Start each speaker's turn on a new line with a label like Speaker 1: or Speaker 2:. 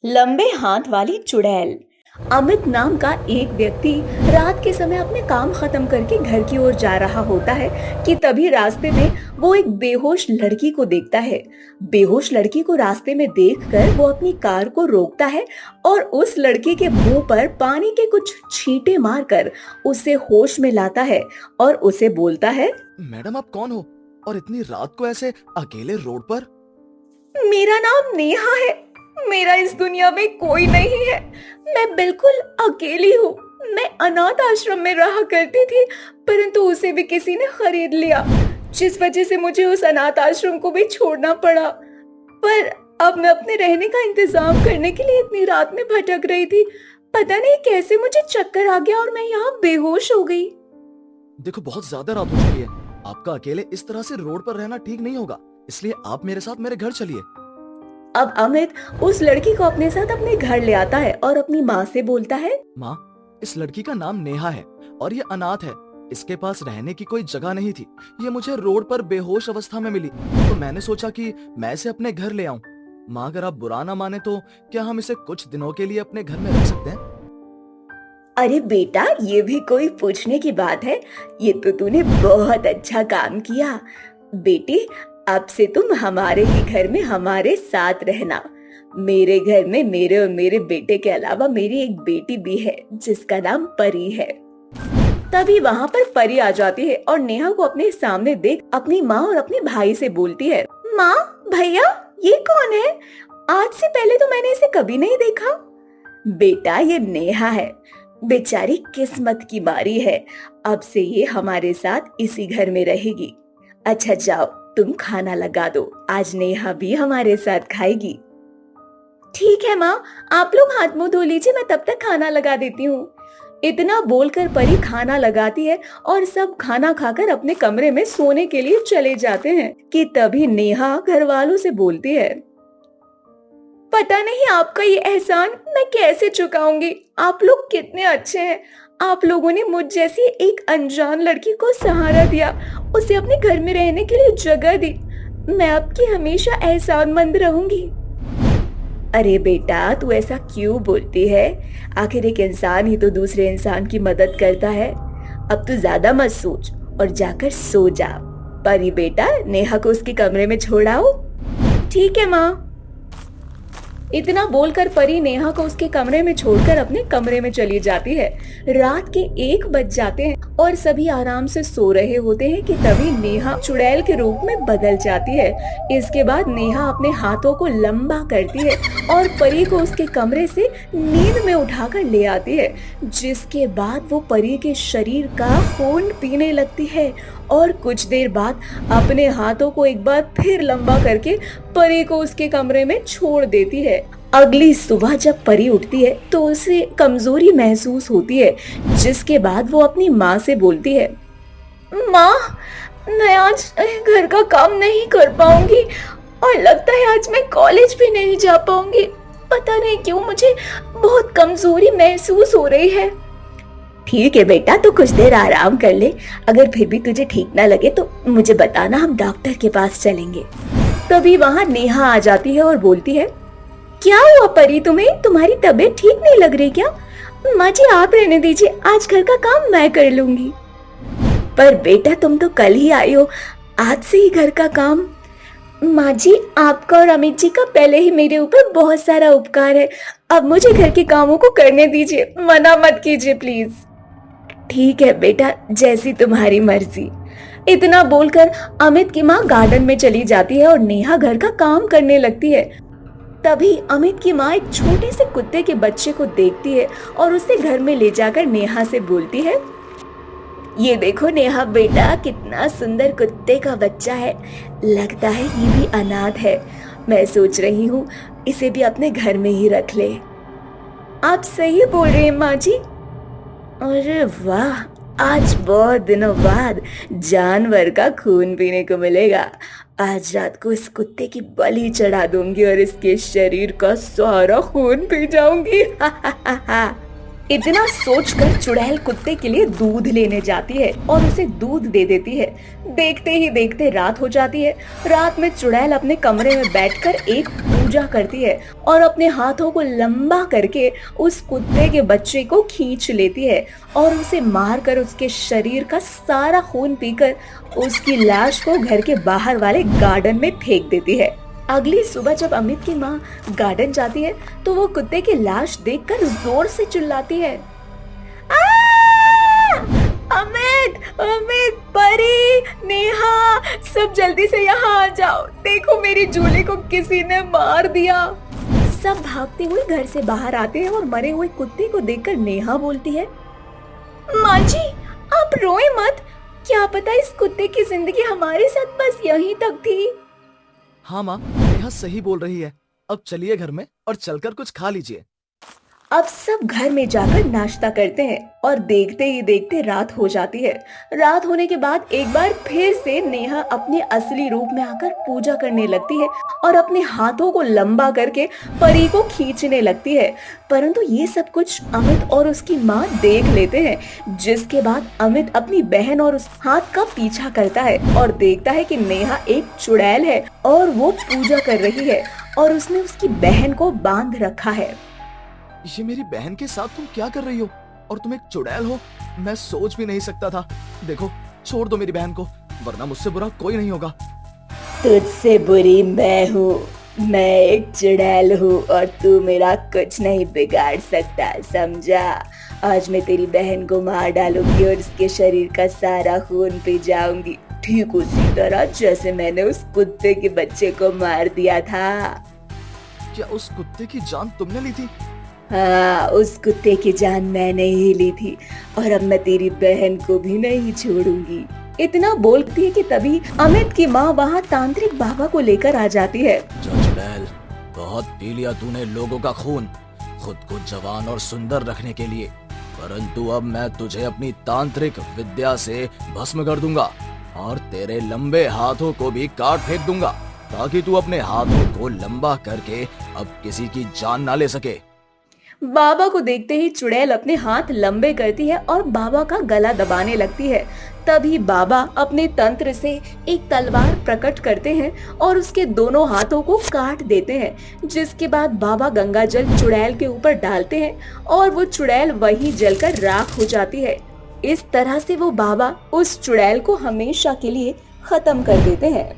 Speaker 1: लंबे हाथ वाली चुड़ैल। अमित नाम का एक व्यक्ति रात के समय अपने काम खत्म करके घर की ओर जा रहा होता है कि तभी रास्ते में वो एक बेहोश लड़की को देखता है। बेहोश लड़की को रास्ते में देखकर वो अपनी कार को रोकता है और उस लड़की के मुंह पर पानी के कुछ छींटे मारकर उसे होश में लाता है और उसे बोलता है,
Speaker 2: मैडम आप कौन हो और इतनी रात को ऐसे अकेले रोड पर?
Speaker 1: मेरा नाम नेहा है। मेरा इस दुनिया में कोई नहीं है। मैं बिल्कुल अकेली हूँ। मैं अनाथ आश्रम में रहा करती थी, परंतु उसे भी किसी ने खरीद लिया, जिस वजह से मुझे उस अनाथ आश्रम को भी छोड़ना पड़ा। पर अब मैं अपने रहने का इंतजाम करने के लिए इतनी रात में भटक रही थी। पता नहीं कैसे मुझे चक्कर आ गया और मैं यहाँ बेहोश हो गई।
Speaker 2: देखो बहुत ज्यादा रात हो चुकी है, आपका अकेले इस तरह से रोड पर रहना ठीक नहीं होगा, इसलिए आप मेरे साथ मेरे घर चलिए।
Speaker 1: अब अमित उस लड़की को अपने साथ अपने घर ले आता है और अपनी माँ से बोलता है,
Speaker 2: माँ, इस लड़की का नाम नेहा है और ये अनाथ है। इसके पास रहने की कोई जगह नहीं थी। ये मुझे रोड पर बेहोश अवस्था में मिली, तो मैंने सोचा कि मैं इसे अपने घर ले आऊं। माँ, अगर आप बुरा ना माने तो क्या हम इसे कुछ दिनों के लिए अपने घर में रख सकते हैं?
Speaker 1: अरे बेटा, ये भी कोई पूछने की बात है। ये तो तूने बहुत अच्छा काम किया। बेटी, अब से तुम हमारे ही घर में हमारे साथ रहना। मेरे घर में मेरे और मेरे बेटे के अलावा मेरी एक बेटी भी है जिसका नाम परी है। तभी वहाँ पर परी आ जाती है और नेहा को अपने सामने देख अपनी माँ और अपने भाई से बोलती है, माँ, भैया, ये कौन है? आज से पहले तो मैंने इसे कभी नहीं देखा। बेटा, ये नेहा है। बेचारी किस्मत की मारी है। अब से ये हमारे साथ इसी घर में रहेगी। अच्छा जाओ, तुम खाना लगा दो। आज नेहा भी हमारे साथ खाएगी। ठीक है माँ, आप लोग हाथ मुंह धो लीजिए, मैं तब तक खाना लगा देती हूँ। इतना बोलकर परी खाना लगाती है और सब खाना खाकर अपने कमरे में सोने के लिए चले जाते हैं कि तभी नेहा घर वालों से बोलती है, पता नहीं आपका ये एहसान मैं कैसे चुकाऊंगी। आप लोग कितने अच्छे हैं। आप लोगों ने मुझ जैसी एक अनजान लड़की को सहारा दिया, उसे अपने घर में रहने के लिए जगह दी। मैं आपकी हमेशा एहसानमंद रहूंगी। अरे बेटा, तू ऐसा क्यों बोलती है? आखिर एक इंसान ही तो दूसरे इंसान की मदद करता है। अब तू ज्यादा मत सोच और जाकर सो जा। परी बेटा, नेहा को उसके कमरे में छोड़ आओ। ठीक है माँ। इतना बोलकर परी नेहा को उसके कमरे में छोड़कर अपने कमरे में चली जाती है। रात के 1 बज जाते हैं और सभी आराम से सो रहे होते हैं कि तभी नेहा चुड़ैल के रूप में बदल जाती है। इसके बाद नेहा अपने हाथों को लंबा करती है और परी को उसके कमरे से नींद में उठाकर ले आती है, जिसके बाद वो परी के शरीर का खून पीने लगती है और कुछ देर बाद अपने हाथों को एक बार फिर लंबा करके परी को उसके कमरे में छोड़ देती है। अगली सुबह जब परी उठती है तो उसे कमजोरी महसूस होती है, जिसके बाद वो अपनी माँ से बोलती है, माँ, मैं आज घर का काम नहीं कर पाऊंगी और लगता है आज मैं कॉलेज भी नहीं जा पाऊंगी। पता नहीं क्यों मुझे बहुत कमजोरी महसूस हो रही है। ठीक है बेटा, तो कुछ देर आराम कर ले। अगर फिर भी तुझे ठीक ना लगे तो मुझे बताना, हम डॉक्टर के पास चलेंगे। तभी वहाँ नेहा आ जाती है और बोलती है, क्या हुआ परी तुम्हें? तुम्हारी तबीयत ठीक नहीं लग रही क्या? माँ जी, आप रहने दीजिए, आज घर का काम मैं कर लूंगी। पर बेटा, तुम तो कल ही आई हो, आज से ही घर का काम? माँ जी, आपका और अमित जी का पहले ही मेरे ऊपर बहुत सारा उपकार है। अब मुझे घर के कामों को करने दीजिए, मना मत कीजिए प्लीज। ठीक है बेटा, जैसी तुम्हारी मर्जी। इतना बोलकर अमित की माँ गार्डन में चली जाती है और नेहा घर का काम करने लगती है। तभी अमित की माँ एक छोटे से कुत्ते के बच्चे को देखती है और उसे घर में ले जाकर नेहा से बोलती है, ये देखो नेहा बेटा, कितना सुंदर कुत्ते का बच्चा है। लगता है ये भी अनाथ है। मैं सोच रही हूँ इसे भी अपने घर में ही रख ले। आप सही बोल रहे हैं माँ जी। अरे वाह, आज बहुत दिनों बाद जानवर का खून पीने को मिलेगा। आज रात को इस कुत्ते की बलि चढ़ा दूंगी और इसके शरीर का सारा खून पी जाऊंगी। इतना सोचकर चुड़ैल कुत्ते के लिए दूध लेने जाती है और उसे दूध दे देती है। देखते ही देखते रात हो जाती है। रात में चुड़ैल अपने कमरे में बैठकर एक पूजा करती है और अपने हाथों को लंबा करके उस कुत्ते के बच्चे को खींच लेती है और उसे मारकर उसके शरीर का सारा खून पीकर उसकी लाश को घर के बाहर वाले गार्डन में फेंक देती है। अगली सुबह जब अमित की माँ गार्डन जाती है तो वो कुत्ते की लाश देखकर जोर से चिल्लाती है, अमित, अमित, परी, नेहा, सब जल्दी से यहाँ आ जाओ, देखो मेरी जूली को किसी ने मार दिया। सब भागते हुए घर से बाहर आते हैं और मरे हुए कुत्ते को देखकर नेहा बोलती है, माँ जी, आप रोए मत, क्या पता इस कुत्ते की जिंदगी हमारे साथ बस यहीं तक थी।
Speaker 2: हाँ माँ, नेहा सही बोल रही है। अब चलिए घर में और चलकर कुछ खा लीजिए।
Speaker 1: अब सब घर में जाकर नाश्ता करते हैं और देखते ही देखते रात हो जाती है। रात होने के बाद एक बार फिर से नेहा अपने असली रूप में आकर पूजा करने लगती है और अपने हाथों को लंबा करके परी को खींचने लगती है। परंतु ये सब कुछ अमित और उसकी माँ देख लेते हैं, जिसके बाद अमित अपनी बहन और उस हाथ का पीछा करता है और देखता है कि नेहा एक चुड़ैल है और वो पूजा कर रही है और उसने उसकी बहन को बांध रखा है।
Speaker 2: ये मेरी बहन के साथ तुम क्या कर रही हो? और तुम एक चुड़ैल हो? मैं सोच भी नहीं सकता था। देखो, छोड़ दो मेरी बहन को, वरना मुझसे बुरा कोई नहीं होगा।
Speaker 1: तुझसे बुरी मैं हूँ, मैं एक चुड़ैल हूँ और तू मेरा कुछ नहीं बिगाड़ सकता, समझा? आज मैं तेरी बहन को मार डालूंगी और उसके शरीर का सारा खून पी जाऊंगी, ठीक उसी तरह जैसे मैंने उस कुत्ते के बच्चे को मार दिया था।
Speaker 2: क्या उस कुत्ते की जान तुमने ली थी?
Speaker 1: हाँ, उस कुत्ते की जान मैंने ही ली थी और अब मैं तेरी बहन को भी नहीं छोड़ूंगी। इतना बोलती है कि तभी अमित की माँ वहाँ तांत्रिक बाबा को लेकर आ जाती है।
Speaker 2: चुड़ैल, बहुत पी लिया तूने लोगों का खून, खुद को जवान और सुंदर रखने के लिए, परंतु अब मैं तुझे अपनी तांत्रिक विद्या से भस्म कर दूंगा और तेरे लंबे हाथों को भी काट फेंक दूंगा, ताकि तू अपने हाथों को लंबा करके अब किसी की जान ना ले सके।
Speaker 1: बाबा को देखते ही चुड़ैल अपने हाथ लंबे करती है और बाबा का गला दबाने लगती है। तभी बाबा अपने तंत्र से एक तलवार प्रकट करते हैं और उसके दोनों हाथों को काट देते हैं, जिसके बाद बाबा गंगा जल चुड़ैल के ऊपर डालते हैं और वो चुड़ैल वहीं जलकर राख हो जाती है। इस तरह से वो बाबा उस चुड़ैल को हमेशा के लिए खत्म कर देते हैं।